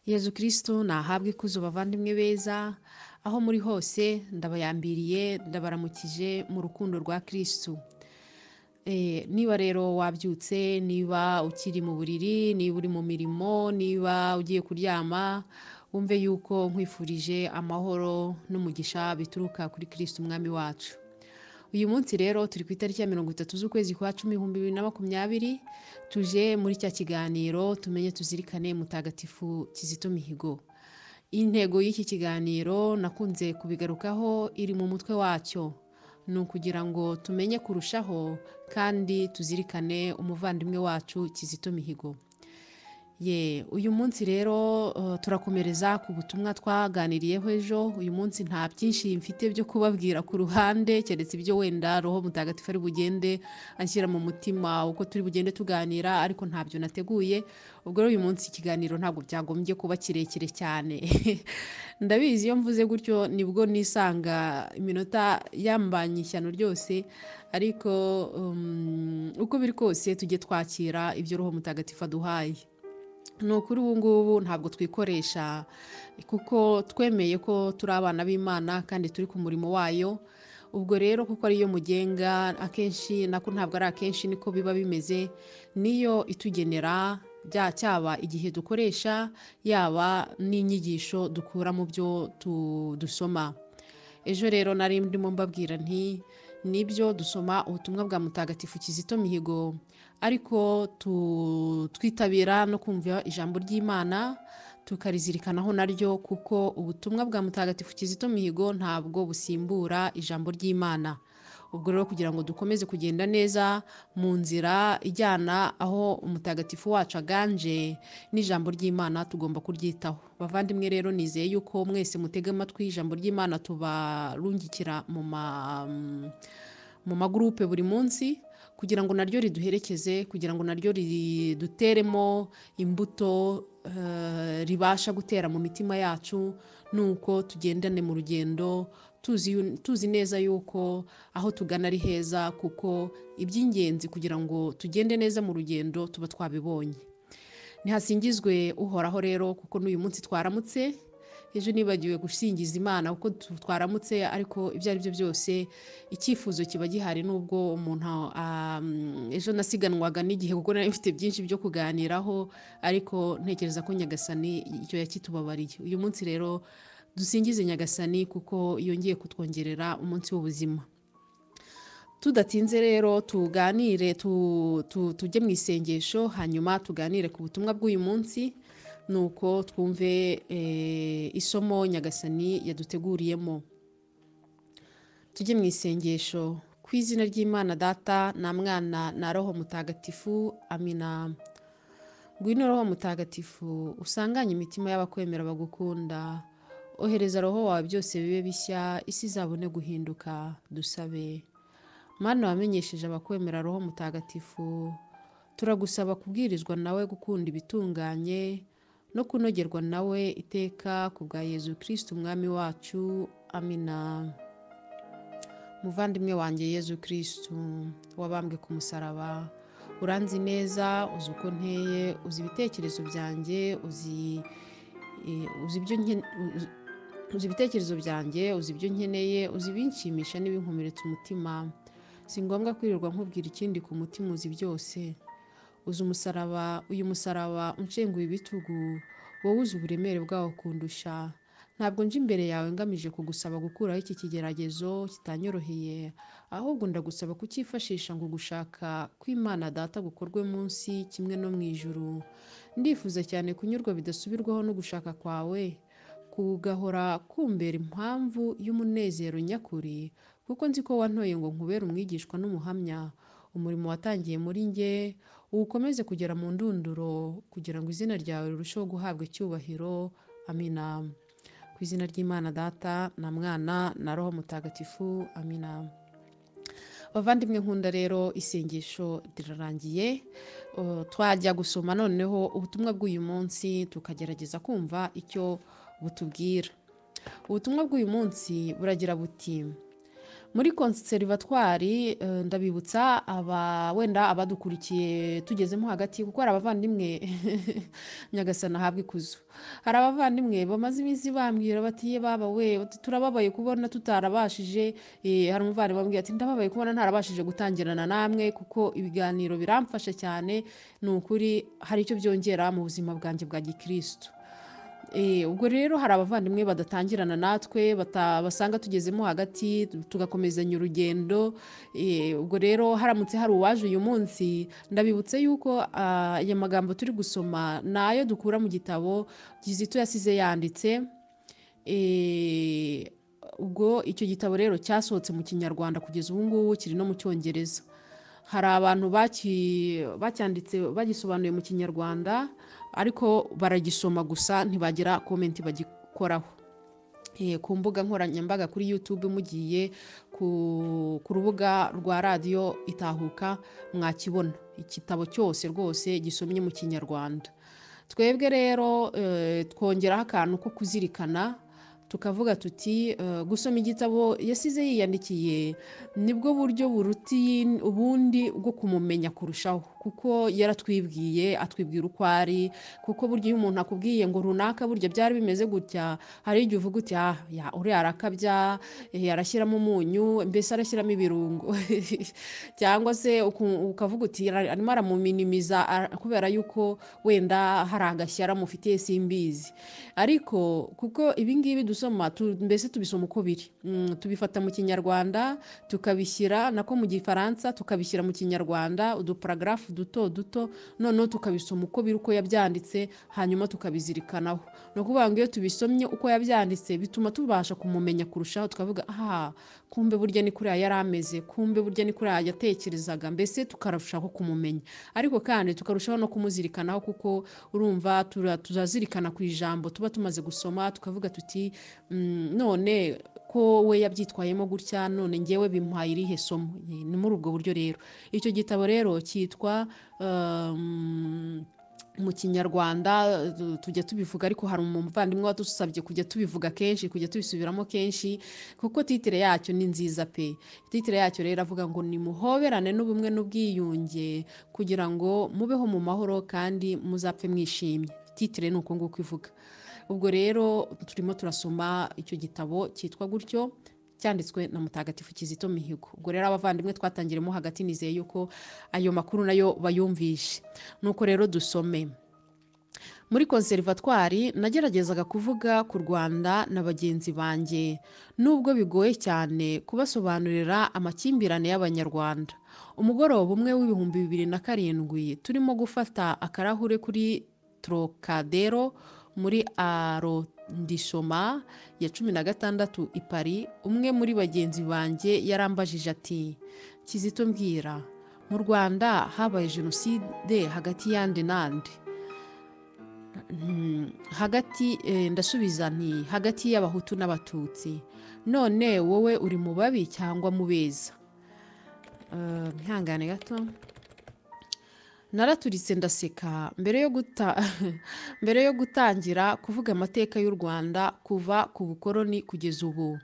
Yezu Kristo nahabwe ikuzo bavandimwe beza, aho muri hose ndabayambiriye ndabaramukije mu rukundo rwa Kristo. Niba rero wabyutse, niba ukiri mu buriri, niba uri mu mirimo, niba ugiye kuryama, wumve yuko nkwifurije amahoro n'umugisha bituruka kuri Kristo umwami wacu. Uyu munsi rero turi ku itariki ya 30 z'ukwezi kwa 10 2020, tuje muri cya kiganiro tumenye tuzirikane mutagatifu Kizito Mihigo. Intego y'iki kiganiro nakunze kubigarukaho iri mu mutwe wacyo, ni ukugira ngo tumenye kurushaho kandi tuzirikane umuvandimwe wacu Kizito Mihigo. Uyu munsi rero turakomereza ku butumwa twaganiriyeho ejo. Uyu munsi nta byinshi mfite byo kubabwira ku ruhande, keretse ibyo wenda Roho Mutagatifu ari bugende anshyira mu mutima uko turi bugende tuganira, ariko ntabyo nateguye. Ubwo rero uyu munsi ikiganiro ntabwo byagombye kuba kirekire cyane. Ndabizi iyo mvuze gutyo nibwo nisanga iminota yambanye ishyano ryose, ariko uko biri kose tujye twakira ibyo Roho Mutagatifu aduhaye. Ni ukuri ubu ngubu ntabwo twikoresha, kuko twemeye ko turi abana b'Imana kandi turi ku murimo wayo. Ubwo rero kuko ariyo mugenga, akenshi nako ntabwo ari akenshi, niko biba bimeze, niyo itugenera cyaba igihe dukoresha, yaba n'inyigisho dukura mu byo dusoma. Ejo rero nari ndimo mbabwira nti nibyo dusoma ubutumwa bwa Mutagatifu Kizito Mihigo, ariko twitabira no kumva ijambo ry'Imana tukarizirikanaho naryo, kuko ubutumwa bwa Mutagatifu Kizito Mihigo ntabwo busimbura ijambo ry'Imana. Ubwo rero kugira ngo dukomeze kugenda neza mu nzira ijyana aho umutagatifu wacu aganje, n'ijambo ry'Imana tugomba kuryitaho. Bavandimwe rero nizeye yuko mwese mutega amatwi ijambo ry'Imana tubarungikira mu magurupe buri munsi, kugira ngo naryo riduherekeze, kugira ngo naryo riduteremo imbuto ribasha gutera mu mitima yacu, nuko tugendane mu rugendo tuzi neza yuko aho tugana ari heza, kuko iby'ingenzi kugira ngo tugende neza mu rugendo tuba twabibonye. Nihasingizwe uhoraho rero, kuko n'uyu munsi twaramutse. Ejo nibagiwe gusingiza Imana kuko twaramutse, ariko ibyo ari byo byose icyifuzo kiba gihari. Nubwo umuntu ejo nasiganwaga n'igihe kuko nari mfite byinshi byo kuganiraho, ariko ntekereza ko Nyagasani icyo yakitubabariye. Uyu munsi rero dusingize Nyagasani kuko yongeye kutwongerera umunsi w'ubuzima. Tudatinze rero tuganire, tujye mu isengesho, hanyuma tuganire ku butumwa bw'uyu munsi, nuko twumve isomo Nyagasani yaduteguriyemo. Tujye mu isengesho. Ku izina ry'Imana Data na Mwana na Roho Mutagatifu, amina. Ngwino Roho Mutagatifu, usanganye imitima y'abakwemera bagukunda. Ohereza Roho wawe byose bibe bishya, isi izabone guhinduka. Dusabe. Mana wamenyesheje abakwemera Roho Mutagatifu, turagusaba kubwirizwa nawe gukunda ibitunganye no kunogerwa nawe iteka, ku bwa Yezu Kristo umwami wacu, amina. Muvandimwe wanjye Yezu Kristo wabambwe ku musaraba, uranzi neza, uzi uko nteye, uzi ibitekerezo byanjye, uzi ibitekerezo byanjye, uzi ibyo nkeneye, uzi ibinshimisha n'ibinkomeretsa umutima. Si ngombwa kwirirwa nkubwira ikindi ku mutima, uzi byose. Uzi uyu musaraba unshenguye ibitugu, wowe uzi uburemere bwawo kundusha. Ntabwo nje imbere yawe ngamije kugusaba gukuraho iki kigeragezo kitanyoroheye, ahubwo ndagusaba kucyifashisha ngo gushaka kw'Imana Data gukorwe munsi kimwe no mu ijuru. Ndifuza cyane kunyurwa bidasubirwaho no gushaka kwawe, kugahora kumbera impamvu y'umunezero nyakuri, kuko nzi ko wantoye ngo nkubere umwigishwa n'umuhamya. Umurimo watangiye muri njye uwukomeze kugera mu ndunduro, kugira ngo izina ryawe rirusheho guhabwa icyubahiro. Amina. Ku izina ry'Imana Data na Mwana na Roho Mutagatifu, amina. Bavandimwe nkunda rero, isengesho rirarangiye. Twajya gusoma noneho ubutumwa bw'uyu munsi, tukagerageza kumva icyo butubwira. Ubutumwa bw'uyu munsi buragira buti: muri konservatwari ndabibutsa wenda abadukurikiye tugezemo hagati, kuko hari abavandimwe nyagasana ahabwa ikuzo. Hari abavandimwe bamaze iminsi bambwira bati ye baba we turababaye kubona tutarabashije, hari umuvandimwe wambwira ati ndababaye kubona ntarabashije gutangirana namwe kuko ibiganiro biramfasha cyane, ni ukuri hari icyo byongera mu buzima bwanjye bwa gikristo. Ubwo rero hari abavandimwe badatangirana natwe, basanga tugezemo hagati tugakomezanya urugendo. Ubwo rero haramutse hari uwaje uyu munsi, ndabibutse yuko aya magambo turi gusoma ni ayo dukura mu gitabo Kizito yasize yanditse. Ubwo icyo gitabo rero cyasohotse mu Kinyarwanda, kugeza ubu ngubu kiri no mu Cyongereza. Hari abantu bacyanditse bagisobanuye mu Kinyarwanda, ariko baragisoma gusa ntibagira komenti bagikoraho. Ku mbuga nkoranyambaga kuri YouTube mugiye ku rubuga rwa radiyo Itahuka mwakibona igitabo cyose rwose gisomye mu Kinyarwanda. Twebwe rero twongeraho akantu ko kuzirikana, tukavuga tuti gusoma igitabo yasize yiyandikiye nibwo buryo buruti ubundi bwo kumumenya kurushaho, kuko yaratwibwiye, atwibwira uko ari. Kuko burya iyo umuntu akubwiye ngo runaka burya byari bimeze gutya, hari igihe uvuga uti uriya arakabya, arashyiramo umunyu, mbese arashyiramo ibirungo cyangwa se ukavuga uti arimo aramuminimiza kubera yuko wenda hari agashyara mufitiye simbizi. Ariko kuko ibingibi dusoma mbese tubisoma uko biri, tubifata mu Kinyarwanda tukabishyira nako mu Gifaransa tukabishyira mu Kinyarwanda, uduparagrafu duto duto, noneho tukabisoma uko biri, uko yabyanditse, hanyuma tukabizirikanaho. Ni ukuvuga ngo iyo tubisomye uko yabyanditse bituma tubasha kumumenya kurushaho, tukavuga kumbe burya ni kuriya yari ameze, kumbe burya ni kuriya yatekerezaga, mbese tukarushaho kumumenya. Ariko kandi tukarushaho no kumuzirikanaho, kuko urumva tuzazirikana ku ijambo tuba tumaze gusoma, tukavuga tuti none ko we yabyitwayemo gutya, none ngewe bimuhaye irihe somo? Ni muri ubwo buryo rero. Icyo gitabo rero cyitwa mu Kinyarwanda tujya tubivuga, ariko hari umuvandimwe wadusabye kujya tubivuga kenshi, kujya tubisubiramo kenshi, kuko titire yacyo ni nziza pe. Titire yacyo rero avuga ngo nimuhoberane n'ubumwe n'ubwiyunge kugira ngo mubeho mu mahoro kandi muzapfe mwishimye. Titire ni uko nguko ivuga. Ubwo rero turimo turasoma icyo gitabo cyitwa gutyo, cyanditswe na Mutagatifu Kizito Mihigo. Ubwo rero abavandimwe twatangiremo hagati, nizeye yuko ayo makuru nayo bayumvishe. Nuko rero dusome. Muri konservatwari nageragezaga kuvuga ku Rwanda na bagenzi banjye, nubwo bigoye cyane kubasobanurira amakimbirane y'Abanyarwanda. Umugoroba umwe w'ibihumbi 2007 turimo gufata akarahure kuri Trocadero muri arondisoma ya 16 i Paris, umwe muri bagenzi banjye yarambajije ati, Kizito mbwira, mu Rwanda habaye jenoside hagati yande nande? Ndasubiza nti hagati y'Abahutu n'Abatutsi. None wowe uri mu babi cyangwa mu beza? Ntihangane gato. Naraturitse ndaseka mbere yo gutangira kuvuga amateka y'u Rwanda kuva ku bukoroni kugeza ubu.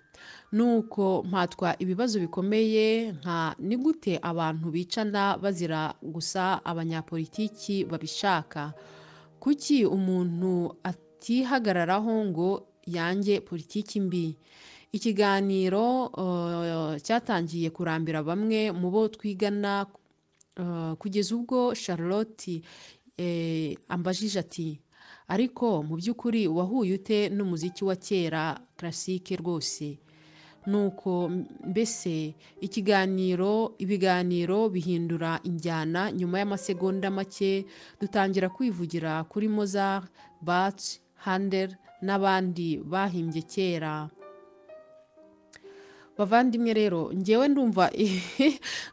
Nuko mpatwa ibibazo bikomeye nka ni gute abantu bicana bazira gusa abanyapolitiki babishaka? Kuki umuntu atihagararaho ngo yange politiki mbi? Ikiganiro cyatangiye kurambira bamwe mu bo twigana, kugeza ubwo Charlotte ambajije ati, ariko mu by'ukuri wahuye ute n'umuziki wa kera classique rwose? Nuko mbese ibiganiro bihindura injyana. Nyuma y'amasegonda make dutangira kwivugira kuri Mozart, Bach, Handel n'abandi bahimbye kera. Bavandimwe rero ngewe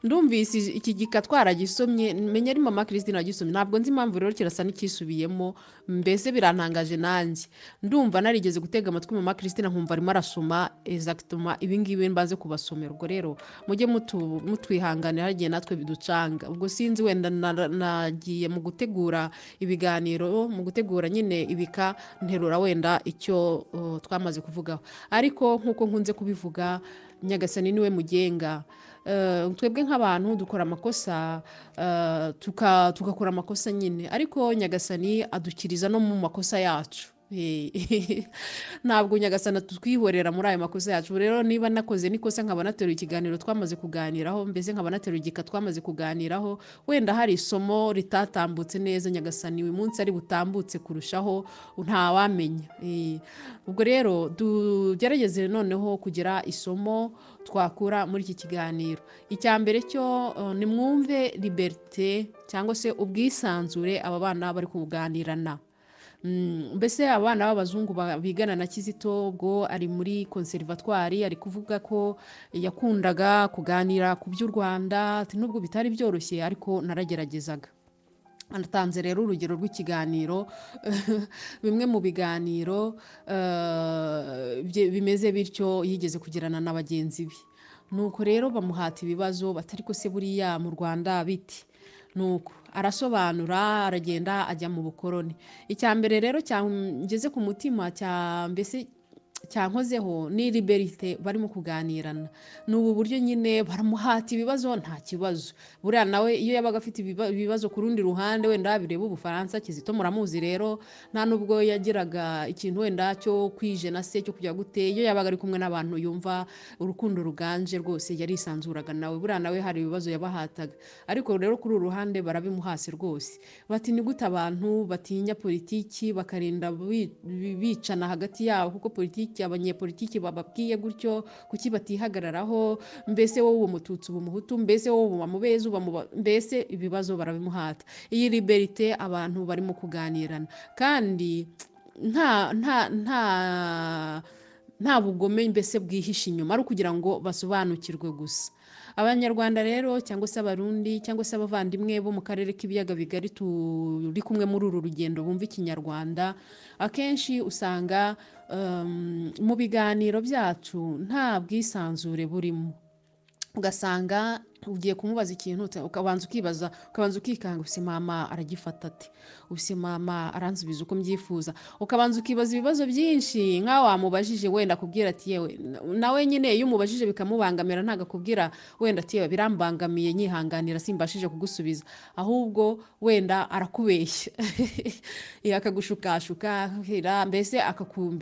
ndumvise iki gika twaragisomye, menya ari mama Christine agisomye, ntabwo nzi impamvu rero kirasa n'ikisubiyemo, mbese birantangaje nanjye. Ndumva narigeze gutega amatwi mama Christine nkumva arimo arasoma exactement ibingibi mbaze kubasomera. Ubwo rero mujye mutwihanganira hagiye natwe biducanga. Ubwo sinzi, wenda nagiye mu gutegura ibiganiro, mu gutegura nyine ibika nterura wenda icyo twamaze kuvugaho. Ariko nkuko nkunze kubivuga, nyagasani niwe mugenga. Twebwe nk'abantu dukora amakosa, tugakora amakosa nyine, ariko nyagasani adukiriza no mu makosa yacu. Ntabwo nyagasana tutwihorera muri ayo makosa yacu. Rero niba nakoze nikosa nkaba nateruye ikiganiro twamaze kuganiraho, mbese nkaba nateruye igika twamaze kuganiraho, wenda hari isomo ritatambutse neza, nyagasani uyu munsi ari butambutse kurushaho, ntawamenya. Ubwo rero tugerageze noneho kugira isomo twakura muri iki kiganiro. Icya mbere cyo nimwumve liberite cyangwa se ubwisanzure aba bana bari kuganirana. Mbese abana b'abazungu bigana na Kizito, ubwo ari muri conservatoire, ari kuvuga ko yakundaga kuganira ku by'u Rwanda, nubwo bitari byoroshye ariko narageragezaga. Anatanze rero urugero rw'ikiganiro bimwe mu biganiro bimeze bityo yigeze kugirana na bagenzi be. Nuko rero bamuhata ibibazo batari ko se buriya mu Rwanda biti. Nuko arasobanura, aragenda ajya mu bukoroni. Icya mbere rero cyangeze ku mutima mbese cyankozeho ni liberite barimo kuganirana. Ni ubu buryo nyine baramuhata ibibazo nta kibazo. Buriya nawe iyo yabaga afite ibibazo ku rundi ruhande, wenda bireba Ubufaransa, Kizito muramuzi rero, nta nubwo yagiraga ikintu wenda cyo kwijena se cyo kujya gute. Iyo yabaga ari kumwe n'abantu yumva urukundo ruganje rwose yarisanzuraga nawe. Buriya nawe hari ibibazo yabahataga, ariko rero kuri uru ruhande barabimuhase rwose. Bati ni gute abantu batinya politiki bakarinda bicana hagati yabo, kuko politiki abanyepolitiki bababwiye gutyo, kuki batihagararaho? Mbese wowe uwo mututsi uba umuhutu, mbese wowe uba mubezi mbese ibibazo barabimuhata. Iyi liberite abantu barimo kuganirana kandi nta bugome mbese bwihishe inyuma, ari ukugira ngo basobanukirwe gusa. Abanyarwanda rero cyangwa se abarundi cyangwa se abavandimwe bo mu karere k'ibiyaga bigari turi kumwe muri uru rugendo bumva ikinyarwanda, akenshi usanga mu biganiro byacu nta bwisanzure burimo. Ugasanga ugiye kumubaza ikintu ukabanza ukibaza, ukabanza ukikanga, ubuse mama aragifata ate, ubuse mama aransubiza uko mbyifuza, ukabanza ukibaza ibibazo byinshi nk'aho wamubajije wenda akubwira ati yewe, nawe nyine iyo umubajije bikamubangamira ntago akubwira wenda ati yewe birambangamiye nyihanganira simbashije kugusubiza, ahubwo wenda arakubeshya akagushukashuka mbese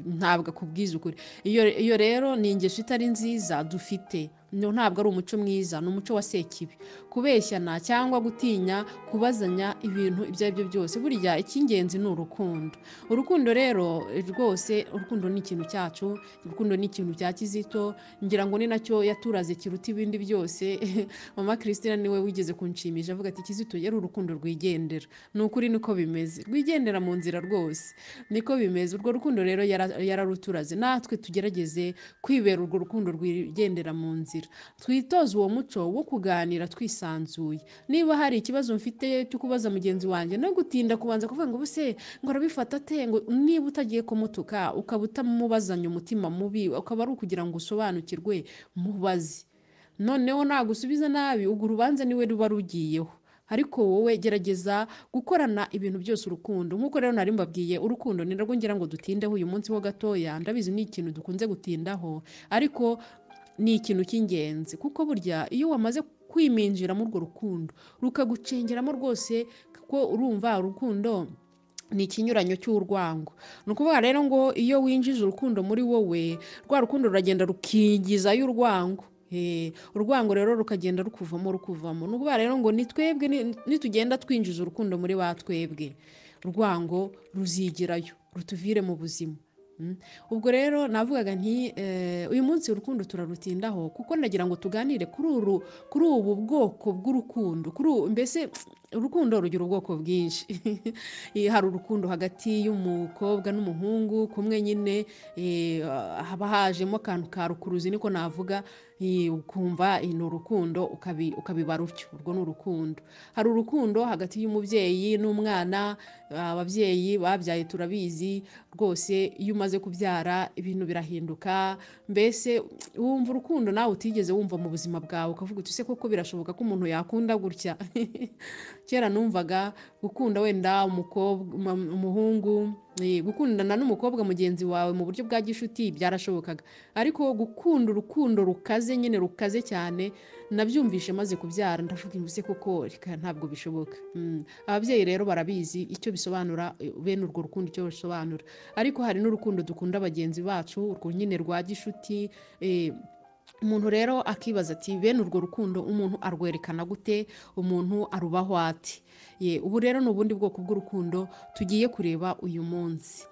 ntabwo akubwiza ukuri. Iyo rero ni ingeso itari nziza dufite. Ntabwo ari umuco mwiza, ni umuco wa sekibi, kubeshyana cyangwa gutinya kubazanya ibintu ibyo ari byo byose. Burya icy'ingenzi ni urukundo. Urukundo rero rwose, urukundo ni ikintu cyacu, urukundo ni ikintu cya Kizito, ngira ngo ni nacyo yaturaze kiruta ibindi byose. Mama Christina niwe wigeze kunshimisha avuga ati Kizito yari urukundo rwigendera. Ni ukuri niko bimeze, rwigendera mu nzira rwose, niko bimeze. Urwo rukundo rero yararuturaze, natwe tugerageze kwibera urwo rukundo rwigendera mu nzira. Twitoze uwo muco wo kuganira twisanzuye. Niba hari ikibazo mfite cyo kubaza mugenzi wanjye, no gutinda kubanza kuvuga ngo buse ngo arabifata ate, ngo niba utagiye kumutuka ukaba utamubazanya umutima mubi, ukaba ari ukugira ngo usobanukirwe, mubaze. Noneho nagusubiza nabi, ubwo urubanza niwe ruba rugiyeho. Ariko wowe gerageza gukorana ibintu byose urukundo. Nkuko rero nari mbabwiye, urukundo ni narwo ngira ngo dutindeho uyu munsi ho gatoya. Ndabizi ni ikintu dukunze gutindaho, ariko ni ikintu cy'ingenzi, kuko burya iyo wamaze kwiminjira muri urwo rukundo rukagucengeramo rwose, kuko urumva urukundo ni ikinyuranyo cy'urwango. Ni ukuvuga rero ngo iyo winjije urukundo muri wowe, rwa rukundo ruragenda rukigizayo urwango. Urwango rero rukagenda rukuvamo. Ni ukuvuga rero ngo ni twebwe nitugenda twinjiza urukundo muri ba twebwe, urwango ruzigirayo rutuvire mu buzima. Ubwo rero navugaga nti uyu munsi urukundo turarutindaho, kuko ndagira ngo tuganire kuri ubu bwoko bw'urukundo. Mbese urukundo rugira ubwoko bwinshi. Hari urukundo hagati y'umukobwa n'umuhungu, kumwe nyine haba hajemo akantu ka rukuruzi niko navuga, ukumva ni urukundo ukabibara utyo, urwo ni urukundo. Hari urukundo hagati y'umubyeyi n'umwana. Ababyeyi babyaye turabizi rwose, iyo umaze kubyara ibintu birahinduka. Mbese wumva urukundo nawe utigeze wumva mu buzima bwawe, ukavuga uti se koko birashoboka ko umuntu yakunda gutya? kera numvaga gukunda wenda umuhungu, gukundana n'umukobwa mugenzi wawe mu buryo bwa gishuti byarashobokaga, ariko gukunda urukundo rukaze, nyine rukaze cyane, nabyumvishe maze kubyara, ndavuga ngo koko ntabwo bishoboka. Ababyeyi rero barabizi icyo bisobanura, bene urwo rukundo icyo bisobanura, ariko hari n'urukundo dukunda bagenzi bacu, urwo nyine rwa gishuti. Umuntu rero akibaza ati bene urwo rukundo umuntu arwerekana gute, umuntu arubaho ati? Ubu rero ni ubundi bwoko bw'urukundo tugiye kureba uyu munsi.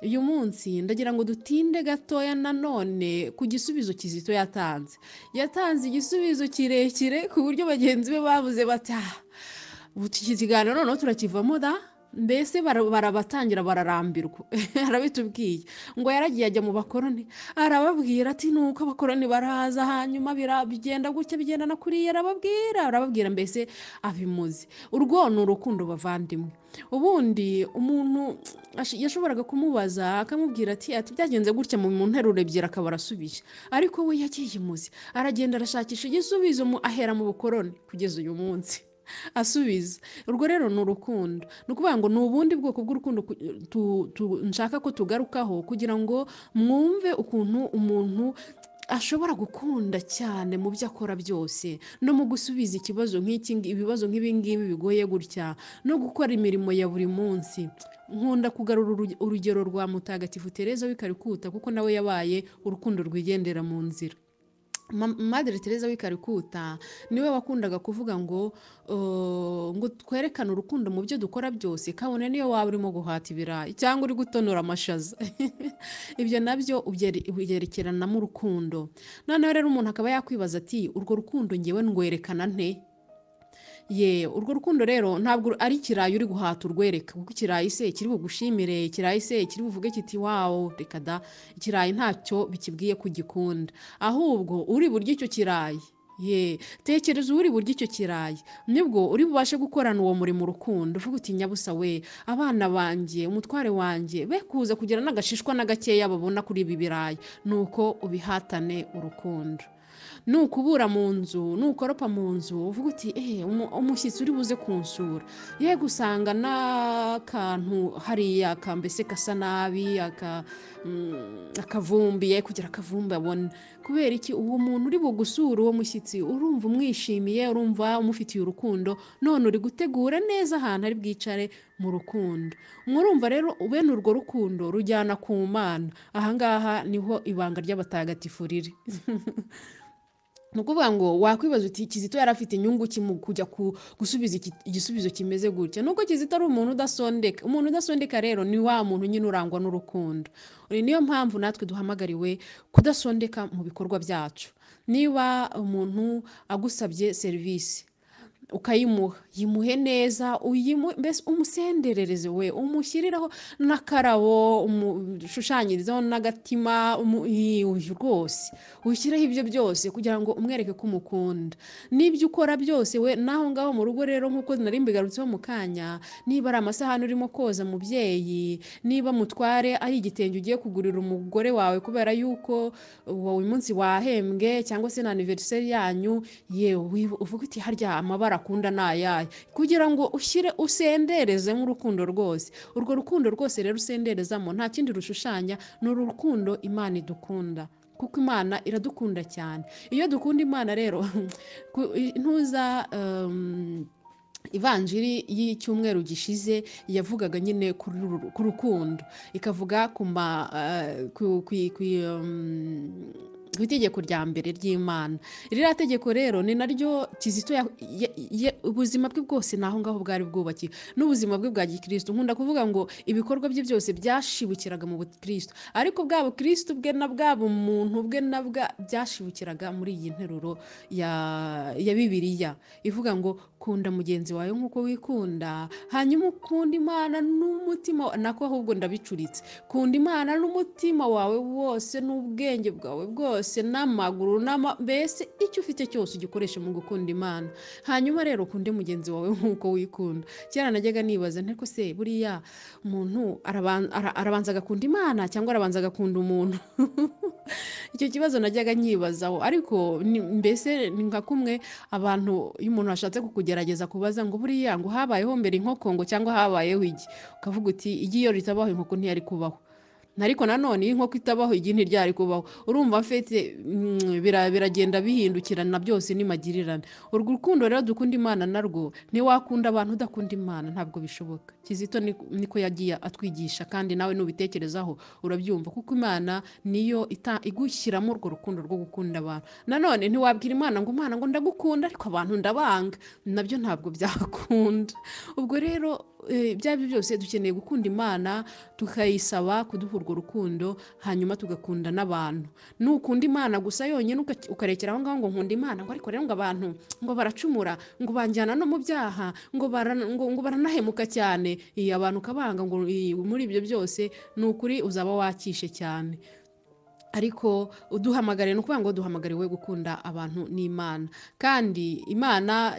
Uyu munsi ndagira ngo dutinde gatoya nanone ku gisubizo Kizito yatanze igisubizo kirekire ku buryo bagenzi be bavuze bati iki kiganiro noneho turakivamo da, mbese barabatangira bararambirwa. Arabitubwiye ngo yaragiye ajya mu bakoroni, arababwira ati nuko abakoroni baraza, hanyuma bigenda gutya, bigenda na kuriya, arababwira mbese abimuzi. Urwo ni urukundo bavandimwe. Ubundi umuntu yashoboraga kumubaza akamubwira ati byagenze gutya mu nteruro ebyiri akaba arasubije, ariko we yagiye imuzi, aragenda arashakisha igisubizo, ahera mu bukoroni kugeza uyu munsi asubiza. Urwo rero ni urukundo, ni ukuvuga ngo ni ubundi bwoko bw'urukundo nshaka ko tugarukaho, kugira ngo mwumve ukuntu umuntu ashobora gukunda cyane mu byo akora byose, no mu gusubiza ibibazo nk'ibi ngibi bigoye gutya, no gukora imirimo ya buri munsi. Nkunda kugarura urugero rwa Mutagatifu Tereza w'i Kalikuta, kuko nawe yabaye urukundo rwigendera mu nzira. Madre Teresa w'i Kalikuta niwe wakundaga kuvuga ngo twerekane urukundo mu byo dukora byose, kabone niyo waba urimo guhata ibirayi cyangwa uri gutonora amashaza. Ibyo nabyo ubyerekeranamo urukundo. Noneho rero umuntu akaba yakwibaza ati urwo rukundo ngewe ndwerekana nte? Urwo rukundo rero ntabwo ari ikirayi uri guhata urwereka, kuko ikirayi se kiri bugushimire, ikirayi se kiri buvuge kiti wawo, reka da, ikirayi ntacyo bikibwiye kugikunda. Ahubwo uri burya icyo kirayi, tekereza uri burya icyo kirayi, nibwo uri bubashe gukorana uwo murimo urukundo, uvuga uti nyabusa we, abana banjye, umutware wanjye be kuza kugira n'agashishwa na gakeya babona kuri ibi birayi, nuko ubihatane urukundo. Nukubura mu nzu, nukoropa mu nzu, uvuga uti umushyitsi uri buze kunsura, ye gusanga n'akantu hariya mbese gasa nabi, akavumbi, kugira akavumbi abone. Kubera iki? Uwo muntu uri bugusura, uwo mushyitsi, urumva umwishimiye, urumva umufitiye urukundo, none uri gutegura neza ahantu ari bwicare mu rukundo. Murumva rero bene urwo rukundo rujyana ku Mana. Ahangaha niho ibanga ry'abatagatifu riri. Ni ukuvuga ngo wakwibaza uti Kizito yari afite inyungu mu kujya gusubiza igisubizo kimeze gutya? Nuko Kizito ari umuntu udasondeka. Umuntu udasondeka rero ni wa muntu nyine urangwa n'urukundo. Niyo mpamvu natwe duhamagariwe kudasondeka mu bikorwa byacu. Niba umuntu agusabye serivisi ukayimuha, yimuhe neza, mbese umusenderereze we, umushyiriraho n'akarabo, umushushanyirizeho n'agatima, rwose ushyireho ibyo byose kugira ngo umwereke ko umukunda. N'ibyo ukora byose we, naho ngaho mu rugo rero, nk'uko nari mbigarutseho mu kanya, niba ari amasahani urimo koza mubyeyi, niba mutware ari igitenge ugiye kugurira umugore wawe kubera yuko uyu munsi wahembwe, cyangwa se na anniversaire yanyu, yewe uvuga uti harya amabara akunda nayaye, kugira ngo usendereze nk'urukundo rwose. Urwo rukundo rwose rero usenderezamo nta kindi rushushanya, ni urukundo Imana idukunda, kuko Imana iradukunda cyane. Iyo dukunda Imana rero ntuza Ivanjiri y'icyumweru gishize yavugaga nyine ku rukundo, ikavuga ku itegeko rya mbere ry'Imana. Ririya tegeko rero ni naryo Kizito ubuzima bwe bwose naho ngaho bwari bwubakiye, n'ubuzima bwe bwa gikristo. Nkunda kuvuga ngo ibikorwa bye byose byashibukiraga mu bukristo, ariko bwa bukristo bwe na bwa bumuntu bwe na bwa byashibukiraga muri iyi nteruro ya Bibiliya ivuga ngo kunda mugenzi wawe nk'uko wikunda, hanyuma ukunda Imana n'umutima nako, ahubwo ndabicuritse, kunda Imana n'umutima wawe wose, n'ubwenge bwawe bwose, n'amaguru mbese icyo ufite cyose ugikoreshe mu gukunda Imana. Hanyuma rero ukunde mugenzi wawe nk'uko wikunda. Kera najyaga nibaza nteko se buriya umuntu arabanza agakunda Imana cyangwa arabanza agakunda umuntu? icyo kibazo najyaga nyibazaho, ariko mbese ni nka kumwe abantu, iyo umuntu ashatse kukugerageza kubaza ngo buriya ngo habayeho mbere inkoko ngo cyangwa habayeho igi, ukavuga uti igi iyo ritabaho inkoko ntiyari kubaho, ariko nanone iyo inkoko itabaho igi ntiryari kubaho. Urumva mfite biragenda bihindukirana, byose ni magirirane. Urwo rukundo rero dukunda Imana narwo, ntiwakunda abantu udakunda Imana, ntabwo bishoboka. Kizito niko yagiye atwigisha, kandi nawe nubitekerezaho urabyumva, kuko Imana niyo igushyiramo urwo rukundo rwo gukunda abantu. Nanone ntiwabwira Imana ngo ndagukunda ariko abantu ndabanga, nabyo ntabwo byakunda. Ubwo rero byaba byose dukeneye gukunda Imana, tukayisaba kuduha urwo rukundo, hanyuma tugakunda n'abantu. Nukunda Imana gusa yonyine ukarekera aho ngaho ngo nkunda Imana, ngo ariko rero ngo abantu ngo baracumura, ngo banjyana no mu byaha, ngo baranahemuka cyane, abantu ukabanga, ngo muri ibyo byose ni ukuri uzaba wakishe cyane. Ariko uduhamagare, ni ukuvuga ngo duhamagariwe gukunda abantu n'Imana. Kandi Imana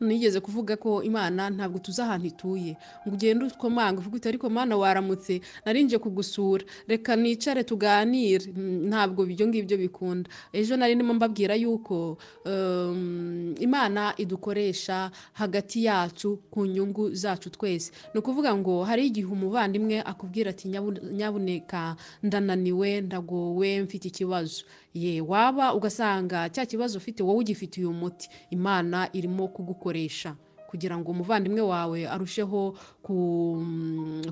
nigeze kuvuga ko Imana ntabwo tuzi ahantu ituye, ngo ugende utwomanga uvuga uti ariko Mana waramutse, narinje kugusura, reka nicare tuganire. Ntabwo ibyo ngibyo bikunda. Ejo nari ndimo mbabwira yuko Imana idukoresha hagati yacu ku nyungu zacu twese. Ni ukuvuga ngo hari igihe umuvandimwe akubwira ati nyabuneka ndananiwe, wowe mfite ikibazo, waba ugasanga cya kibazo ufite wowe ugifitiye umuti. Imana irimo kugukoresha kugira ngo umuvandimwe wawe arusheho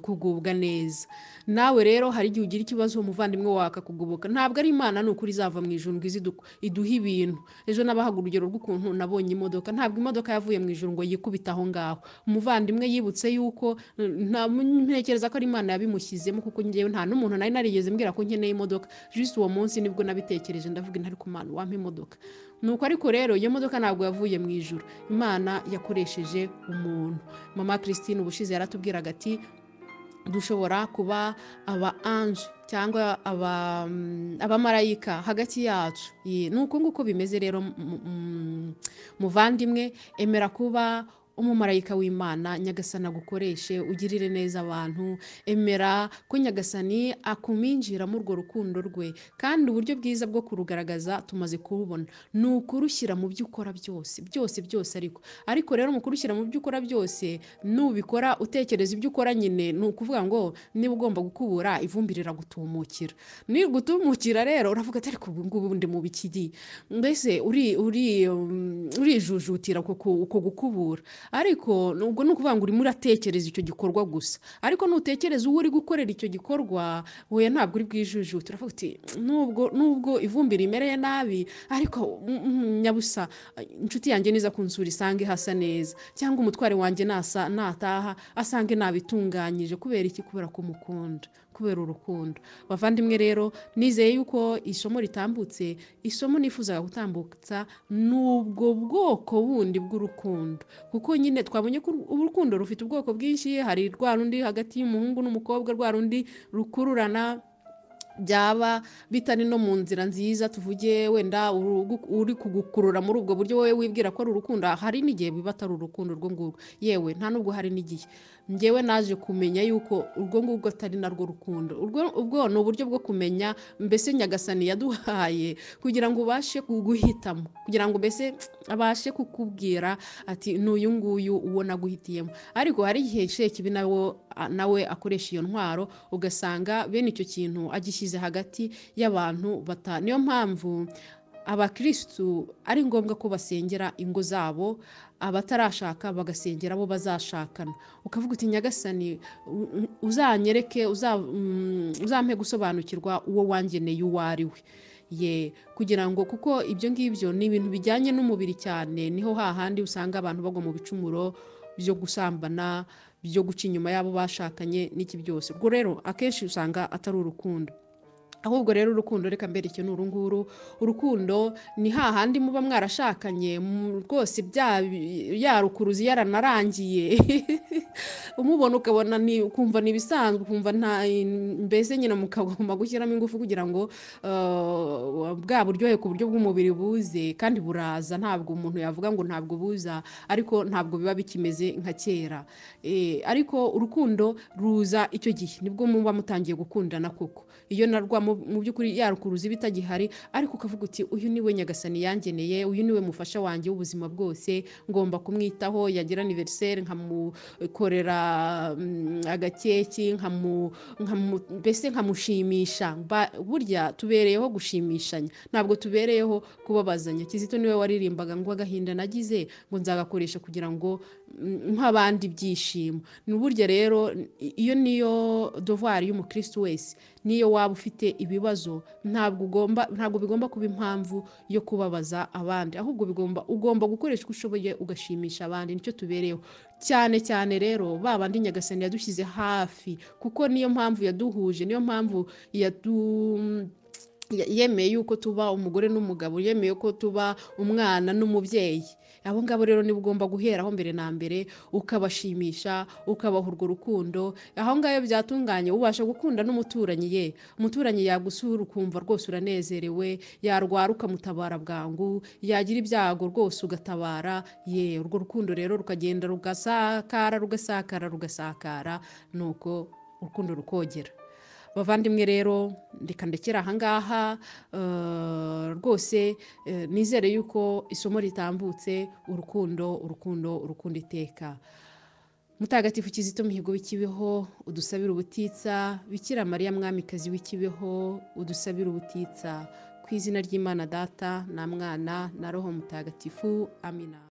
kugubwa neza. Nawe rero hari igihe ugira ikibazo umuvandimwe wawe akakugoboka. Ntabwo ari Imana nukuri izava mu ijuru ngo iduhe ibintu. Ejo nabahaga urugero rw'ukuntu nabonye imodoka. Ntabwo imodoka yavuye mu ijuru ngo yikubite aho ngaho. Umuvandimwe yibutse yuko ntekereza ko ari Imana yabimushyizemo, kuko ngewe nta n'umuntu nari narigeze mbwira ko nkeneye imodoka. Just uwo munsi nibwo nabitekereje, ndavuga nti ariko Mana wampa imodoka. Nuko ariko rero iyo modoka ntabwo yavuye mu ijuru, Imana yakoresheje umuntu. Mama Christine ubushize yaratubwiraga ati dushobora kuba aba ange cyangwa abamarayika hagati yacu. Nuko nguko bimeze rero muvandimwe, emera kuba umumarayika w'Imana. Nyagasani agukoreshe ugirire neza abantu. Emera ko Nyagasani akuminjira mu urwo rukundo rwe, kandi uburyo bwiza bwo kurugaragaza tumaze kububona, ni ukurushyira mu byo ukora byose byose. Ariko rero mu kurushyira mu byo ukora byose, nubikora utekereza ibyo ukora nyine, ni ukuvuga ngo niba ugomba gukubura ivumbi riragutumukira. Nigutumukira rero uravuga ati ariko ubu ngubu ndi mu bikidi, mbese urijujutira uko gukubura. Ariko nubwo ni ukuvuga ngo urimo uratekereza icyo gikorwa gusa, ariko nutekereza uwo uri gukorera icyo gikorwa, wowe ntabwo uri bwijujute. Uravuga uti nubwo ivumbi rimereye nabi, ariko nyabusa inshuti yanjye niza kunsura isange hasa neza, cyangwa umutware wanjye nataha asange nabitunganyije. Kubera iki? Kubera ko mukunda, kubera urukundo. Bavandimwe rero, nizeye yuko isomo ritambutse, isomo nifuzaga gutambutsa n'ubwo bwoko bundi bw'urukundo, kuko nyine twabonye ko urukundo rufite ubwoko bwinshi. Hari rwa rundi hagati y'umuhungu n'umukobwa, rwa rundi rukururana, byaba bitari no mu nzira nziza, tuvuge wenda uri kugukurura muri ubwo buryo wowe wibwira ko ari urukundo. Hari n'igihe biba atari urukundo urwo ngurwo, yewe nta nubwo hari n'igihe ngewe naje kumenya yuko urwo ngurwo atari narwo rukundo. Ubwo ni uburyo bwo kumenya, mbese Nyagasani yaduhaye kugira ngo ubashe kuguhitamo, kugira ngo mbese abashe kukubwira ati n'uyu nguyu uwo naguhitiyemo. Ariko hari igihe Shekibi nawe akoresha iyo ntwaro, ugasanga bene icyo kintu agishyize hagati y'abantu niyo mpamvu abakristu ari ngombwa ko basengera ingo zabo, abatarashaka bagasengera abo bazashakana. Ukavuga uti Nyagasani uzanyereke, uzampe gusobanukirwa uwo wangeneye uwo ari we, kugira ngo, kuko ibyo ngibyo ni ibintu bijyanye n'umubiri cyane. Niho hahandi usanga abantu bagwa mu bicumuro byo gusambana, byo guca inyuma y'abo bashakanye n'iki byose. Ubwo rero akenshi usanga atari urukundo. Ahubwo rero urukundo, reka mbere icyo ni urunguru. Urukundo ni hahandi muba mwarashakanye rwose yarukuruzi yaranarangiye umubona ukabona ukumva ni ibisanzwe, ukumva mbese nyine mukagomba gushyiramo ingufu kugira ngo bwa buryohe ku buryo bw'umubiri buze, kandi buraza. Ntabwo umuntu yavuga ngo ntabwo buza, ariko ntabwo biba bikimeze nka kera. Ariko urukundo ruza icyo gihe nibwo muba mutangiye gukundana koko. Iyo narwamo mu by'ukuri yarukuruza bitagihari, ariko ukavuga uti uyu niwe nyagasani yangeneye, uyu niwe mufasha wanjye w'ubuzima bwose, ngomba kumwitaho, yagira anniversaire nkamukorera agakeki, mbese nkamushimisha. Burya tubereyeho gushimishanya, ntabwo tubereyeho kubabazanya. Kizito niwe waririmbaga ngo agahinda nagize ngo nzagakoresha kugira ngo nk'abandi byishimo. Ni burya rero iyo niyo devoir y'umukristo wese, niyo waba ufite ibibazo, ntabwo bigomba kuba impamvu yo kubabaza abandi, ahubwo ugomba gukoresha uko ushoboye ugashimisha abandi. Nicyo tubereyeho cyane cyane rero, babandi nyagasani yadushyize hafi, kuko niyo mpamvu yaduhuje, niyo mpamvu yemeye yuko tuba umugore n'umugabo, yemeye ko tuba umwana n'umubyeyi. Abo ngabo rero niba ugomba guheraho mbere na mbere, ukabashimisha, ukabaha urwo rukundo. Aho ngaho byatunganye ubasha gukunda n'umuturanyi umuturanyi yagusura ukumva rwose uranezerewe, yarwara ukamutabara bwangu, yagira ibyago rwose ugatabara. Urwo rukundo rero rukagenda rugasakara, nuko urukundo rukogera. Bavandimwe rero, ndekera ahangaha. Rwose nizere yuko isomo ritambutse, urukundo iteka. Mutagatifu Kizito Mihigo w'Ikibeho, udusabire ubutitsa. Bikira Mariya mwamikazi w'Ikibeho, udusabire ubutitsa. Ku izina ry'Imana Data na Mwana na Roho Mutagatifu. Amina.